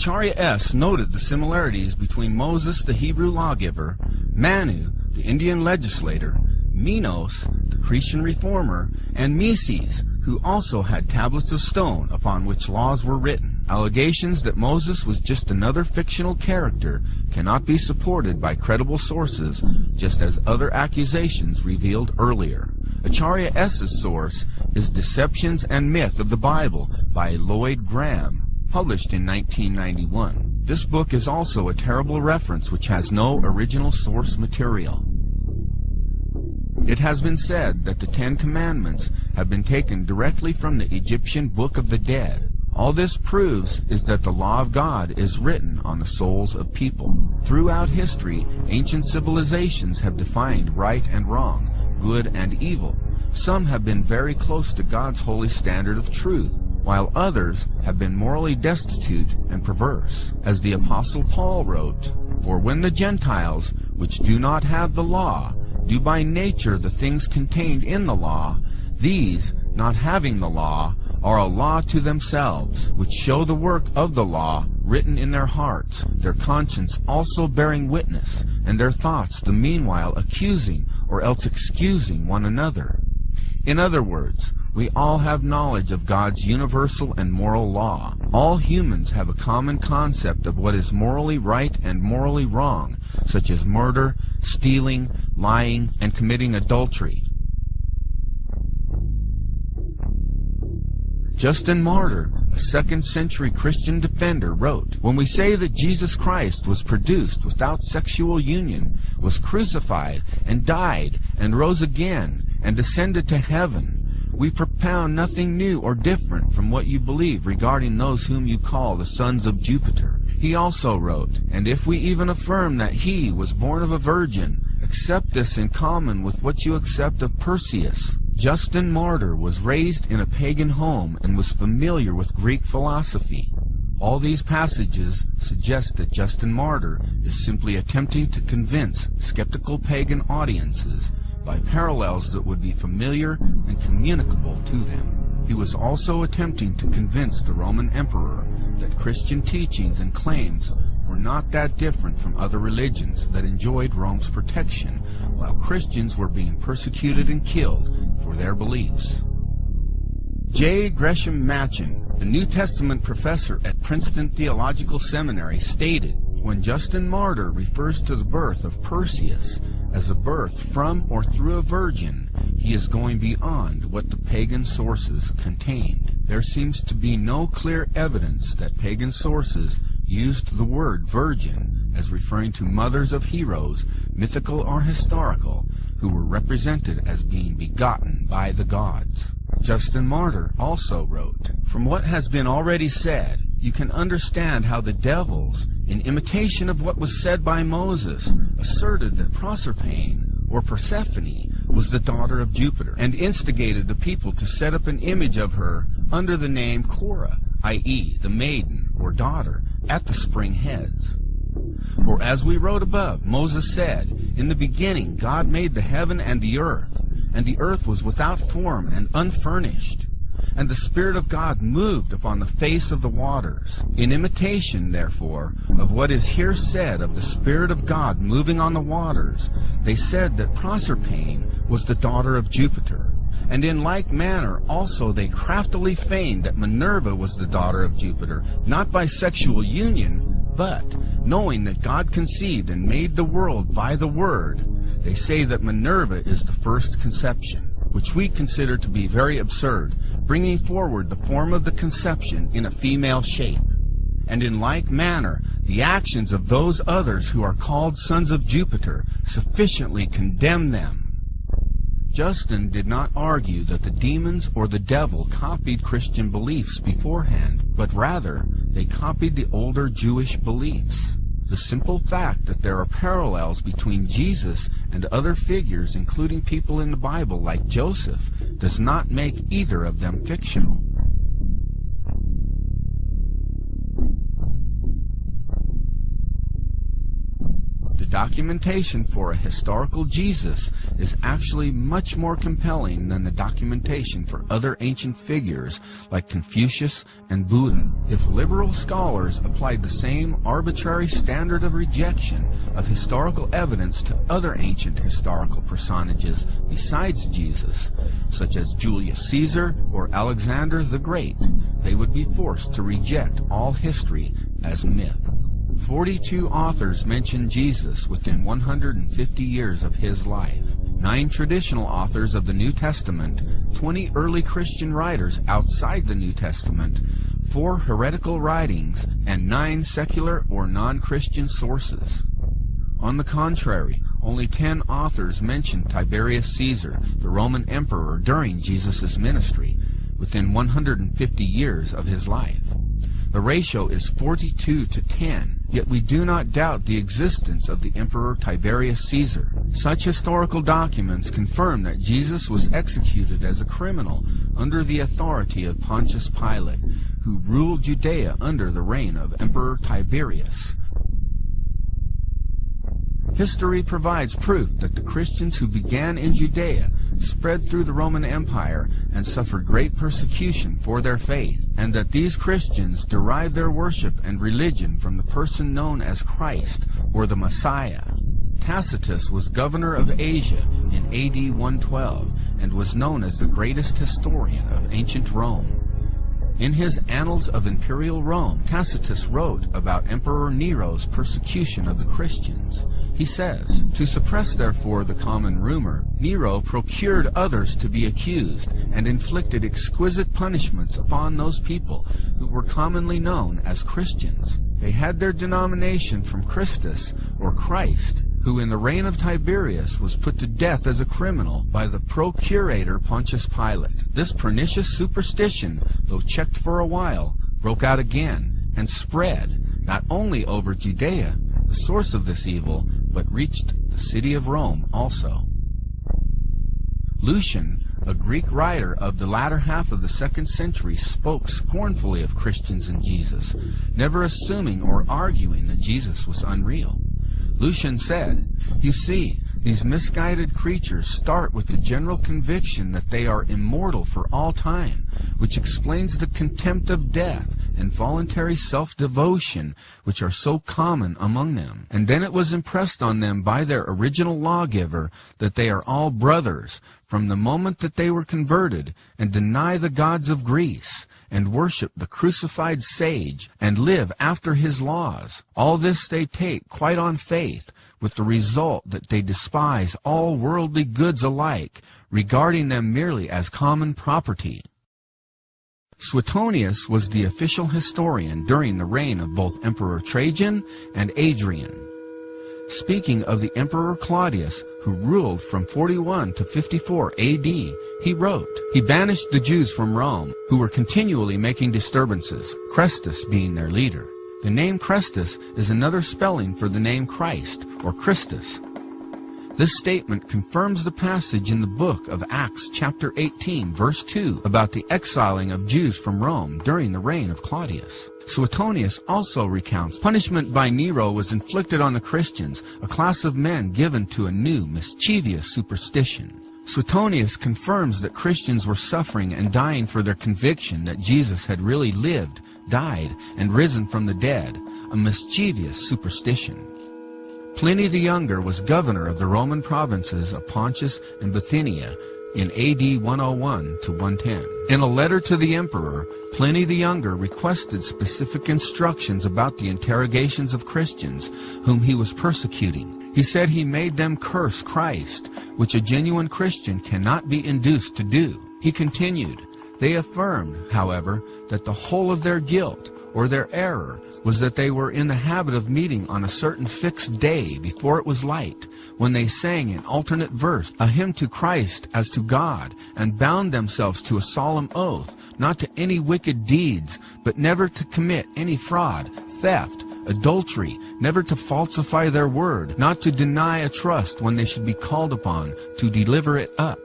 Acharya S. noted the similarities between Moses, the Hebrew lawgiver, Manu, the Indian legislator, Minos, the Cretan reformer, and Mises, who also had tablets of stone upon which laws were written. Allegations that Moses was just another fictional character cannot be supported by credible sources, just as other accusations revealed earlier. Acharya S.'s source is Deceptions and Myth of the Bible by Lloyd Graham, published in 1991. This book is also a terrible reference which has no original source material. It has been said that the Ten Commandments have been taken directly from the Egyptian Book of the Dead. All this proves is that the law of God is written on the souls of people. Throughout history, ancient civilizations have defined right and wrong, good and evil. Some have been very close to God's holy standard of truth, while others have been morally destitute and perverse. As the Apostle Paul wrote, "For when the Gentiles, which do not have the law, do by nature the things contained in the law, these, not having the law, are a law to themselves, which show the work of the law written in their hearts, their conscience also bearing witness, and their thoughts the meanwhile accusing or else excusing one another." In other words, we all have knowledge of God's universal and moral law. All humans have a common concept of what is morally right and morally wrong, such as murder, stealing, lying, and committing adultery. Justin Martyr, a 2nd century Christian defender, wrote, "When we say that Jesus Christ was produced without sexual union, was crucified and died and rose again and descended to heaven, we propound nothing new or different from what you believe regarding those whom you call the sons of Jupiter." He also wrote, "And if we even affirm that he was born of a virgin, accept this in common with what you accept of Perseus." Justin Martyr was raised in a pagan home and was familiar with Greek philosophy. All these passages suggest that Justin Martyr is simply attempting to convince skeptical pagan audiences by parallels that would be familiar and communicable to them. He was also attempting to convince the Roman emperor that Christian teachings and claims were not that different from other religions that enjoyed Rome's protection, while Christians were being persecuted and killed for their beliefs. J. Gresham Machen, a New Testament professor at Princeton Theological Seminary, stated, "When Justin Martyr refers to the birth of Perseus as a birth from or through a virgin, he is going beyond what the pagan sources contained." There seems to be no clear evidence that pagan sources used the word virgin as referring to mothers of heroes, mythical or historical, who were represented as being begotten by the gods. Justin Martyr also wrote, "From what has been already said, you can understand how the devils, in imitation of what was said by Moses, asserted that Proserpine, or Persephone, was the daughter of Jupiter, and instigated the people to set up an image of her under the name Cora, i.e., the maiden, or daughter, at the spring heads. For as we wrote above, Moses said, 'In the beginning God made the heaven and the earth was without form and unfurnished, and the Spirit of God moved upon the face of the waters.' In imitation, therefore, of what is here said of the Spirit of God moving on the waters, they said that Proserpine was the daughter of Jupiter. And in like manner also they craftily feigned that Minerva was the daughter of Jupiter, not by sexual union, but, knowing that God conceived and made the world by the Word, they say that Minerva is the first conception, which we consider to be very absurd, bringing forward the form of the conception in a female shape. And in like manner, the actions of those others who are called sons of Jupiter sufficiently condemn them." Justin did not argue that the demons or the devil copied Christian beliefs beforehand, but rather they copied the older Jewish beliefs. The simple fact that there are parallels between Jesus and other figures, including people in the Bible like Joseph, does not make either of them fictional. The Documentation for a historical Jesus is actually much more compelling than the documentation for other ancient figures like Confucius and Buddha. If liberal scholars applied the same arbitrary standard of rejection of historical evidence to other ancient historical personages besides Jesus, such as Julius Caesar or Alexander the Great, they would be forced to reject all history as myth. 42 authors mention Jesus within 150 years of his life. 9 traditional authors of the New Testament, 20 early Christian writers outside the New Testament, 4 heretical writings, and 9 secular or non-Christian sources. On the contrary, only 10 authors mention Tiberius Caesar, the Roman emperor, during Jesus' ministry, within 150 years of his life. The ratio is 42 to 10, yet we do not doubt the existence of the Emperor Tiberius Caesar. Such historical documents confirm that Jesus was executed as a criminal under the authority of Pontius Pilate, who ruled Judea under the reign of Emperor Tiberius. History provides proof that the Christians who began in Judea spread through the Roman Empire and suffered great persecution for their faith, and that these Christians derived their worship and religion from the person known as Christ, or the Messiah. Tacitus was governor of Asia in AD 112 and was known as the greatest historian of ancient Rome. In his Annals of Imperial Rome, Tacitus wrote about Emperor Nero's persecution of the Christians. He says, "To suppress therefore the common rumor, Nero procured others to be accused, and inflicted exquisite punishments upon those people who were commonly known as Christians. They had their denomination from Christus, or Christ, who in the reign of Tiberius was put to death as a criminal by the procurator Pontius Pilate. This pernicious superstition, though checked for a while, broke out again, and spread, not only over Judea, the source of this evil, but reached the city of Rome also." Lucian, a Greek writer of the latter half of the 2nd century, spoke scornfully of Christians and Jesus, never assuming or arguing that Jesus was unreal. Lucian said, "You see, these misguided creatures start with the general conviction that they are immortal for all time, which explains the contempt of death and voluntary self-devotion which are so common among them. And then it was impressed on them by their original lawgiver that they are all brothers from the moment that they were converted, and deny the gods of Greece, and worship the crucified sage, and live after his laws. All this they take quite on faith, with the result that they despise all worldly goods alike, regarding them merely as common property." Suetonius was the official historian during the reign of both Emperor Trajan and Adrian. Speaking of the Emperor Claudius, who ruled from 41 to 54 AD, he wrote, "He banished the Jews from Rome, who were continually making disturbances, Chrestus being their leader." The name Chrestus is another spelling for the name Christ, or Christus. This statement confirms the passage in the book of Acts chapter 18, verse 2, about the exiling of Jews from Rome during the reign of Claudius. Suetonius also recounts punishment by Nero was inflicted on the Christians, a class of men given to a new, mischievous superstition. Suetonius confirms that Christians were suffering and dying for their conviction that Jesus had really lived, died, and risen from the dead, a mischievous superstition. Pliny the Younger was governor of the Roman provinces of Pontus and Bithynia in AD 101 to 110. In a letter to the emperor, Pliny the Younger requested specific instructions about the interrogations of Christians whom he was persecuting. He said he made them curse Christ, which a genuine Christian cannot be induced to do. He continued, "They affirmed, however, that the whole of their guilt, or their error, was that they were in the habit of meeting on a certain fixed day before it was light, when they sang in alternate verse a hymn to Christ as to God, and bound themselves to a solemn oath, not to any wicked deeds, but never to commit any fraud, theft, adultery, never to falsify their word, not to deny a trust when they should be called upon to deliver it up."